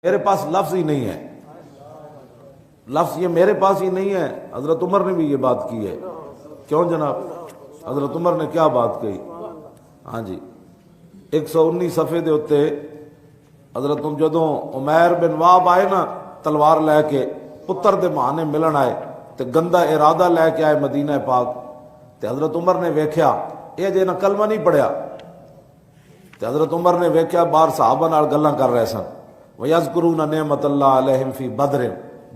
میرے پاس لفظ ہی نہیں ہے، لفظ یہ میرے پاس ہی نہیں ہے۔ حضرت عمر نے بھی یہ بات کی ہے۔ کیوں جناب؟ حضرت عمر نے کیا بات کہی؟ ہاں جی 119 صفحے دے ہوتے حضرت جدوں عمیر بن واب آئے نا تلوار لے کے پتر دے بہانے ملن آئے تے گندا ارادہ لے کے آئے مدینہ پاک تے حضرت عمر نے ویکھیا یہ جے نہ کلمہ نہیں پڑھیا تے حضرت عمر نے ویکھیا باہر صحابہ نال گلاں کر رہے سن وَيَذْكُرُونَ نِعْمَةَ اللَّهِ عَلَيْهِمْ فِي بَدْرٍ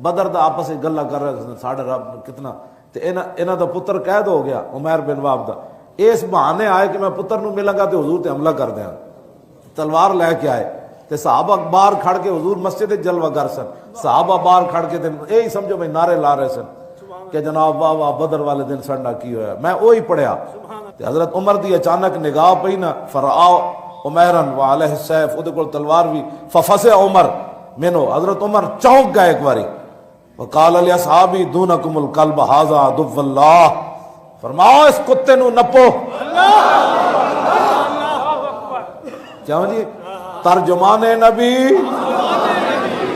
بدر دا آپس وچ گلاں کر رہے سن ساڈے رب کتنا تے انہاں دا پتر قید ہو گیا عمیر بن واب دا، اس بہانے آئے کہ میں پتر نو ملاں گا تے حضور تے حملہ کر دیاں، تلوار لے کے آئے تے صحابہ باہر کھڑ کے حضور مسجد جلوہ گر سن، صحابہ باہر کھڑ کے تے یہی سمجھو میں نعرے لا رہے سن کہ جناب واہ واہ بدر والے دن سڑنا کی ہویا۔ میں وہی پڑھیا تے حضرت عمر دی اچانک نگاہ پئی نا فرآ عمیرن وعلیہ السیف، اودے کول تلوار بھی ففزع عمر منو، حضرت عمر چونک گئے ایک باری وقال لاصحابی دونکم الکلب ھذا عدو اللہ، فرماؤ اس کتے نو نپو۔ کیوں جی؟ ترجمان نبی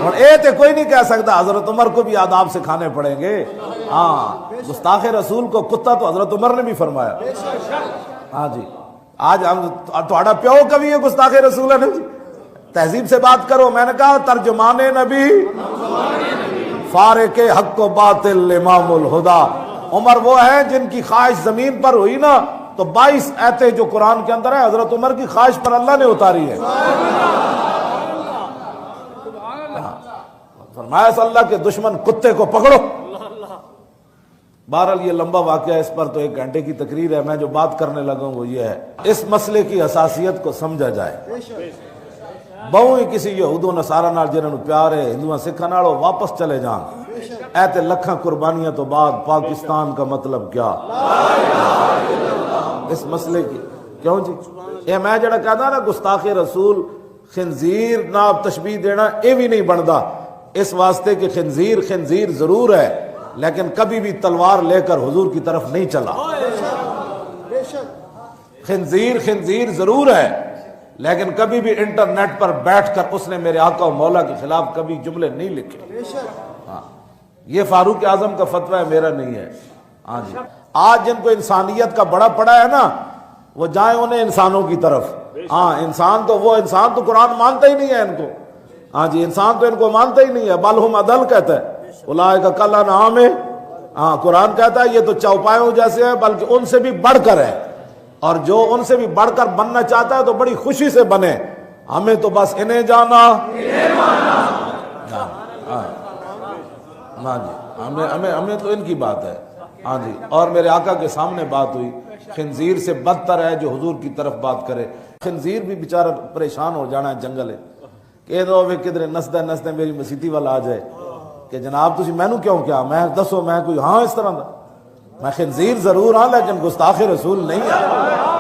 اور اے تے کوئی نہیں کہہ سکتا، حضرت عمر کو بھی آداب سکھانے پڑیں گے۔ ہاں گستاخ رسول کو کتا تو حضرت عمر نے بھی فرمایا۔ ہاں جی آج ہم تھوڑا پیو کبھی ہے گستاخ رسول ہے جی، تہذیب سے بات کرو۔ میں نے کہا ترجمان نبی فارق حق و باطل امام الہدا، عمر وہ ہیں جن کی خواہش زمین پر ہوئی نا تو 22 ایتیں جو قرآن کے اندر ہے حضرت عمر کی خواہش پر اللہ نے اتاری ہے۔ فرمایا اس اللہ کے دشمن کتے کو پکڑو۔ بہرحال یہ لمبا واقعہ، اس پر تو 1 گھنٹے کی تقریر ہے، میں جو بات کرنے لگا ہوں وہ یہ ہے اس مسئلے کی حساسیت کو سمجھا جائے۔ بہو ہی کسی یہود و نصارہ نال جنہاں نوں پیار ہے ہندوؤں سکھاں نالوں واپس چلے جان، اے تے لکھاں قربانیاں تو بعد پاکستان کا مطلب کیا اس مسئلے کی؟ کیوں جی یہ میں جڑا کہدا نا گستاخ رسول خنزیر ناب تشبیہ دینا یہ بھی نہیں بنتا، اس واسطے کہ خنزیر ضرور ہے لیکن کبھی بھی تلوار لے کر حضور کی طرف نہیں چلا۔ خنزیر ضرور ہے لیکن کبھی بھی انٹرنیٹ پر بیٹھ کر اس نے میرے آقا و مولا کے خلاف کبھی جملے نہیں لکھے۔ ہاں یہ فاروق اعظم کا فتویٰ ہے، میرا نہیں ہے۔ ہاں جی آج جن کو انسانیت کا بڑا پڑا ہے نا وہ جائیں انہیں انسانوں کی طرف۔ ہاں انسان تو قرآن مانتا ہی نہیں ہے ان کو۔ ہاں جی انسان تو ان کو مانتا ہی نہیں ہے، بل ہم اضل کہتا ہے اولئک کالانعام۔ ہاں قرآن کہتا ہے یہ تو چوپایوں جیسے ہے بلکہ ان سے بھی بڑھ کر ہے، اور جو ان سے بھی بڑھ کر بننا چاہتا ہے تو بڑی خوشی سے بنے، ہمیں تو بس انہیں جانا۔ ہاں جی ہمیں تو ان کی بات ہے۔ ہاں جی اور میرے آقا کے سامنے بات ہوئی، خنزیر سے بدتر ہے جو حضور کی طرف بات کرے۔ خنزیر بھی بیچارہ پریشان ہو جانا ہے، جنگل ہے کہ دو کدھر نسدے میری مسیتی والا آ جائے کہ جناب تسی مینوں کیوں کیا، میں دسو میں کوئی ہاں اس طرح دا، میں خنزیر ضرور ہاں لیکن گستاخ رسول نہیں ہے۔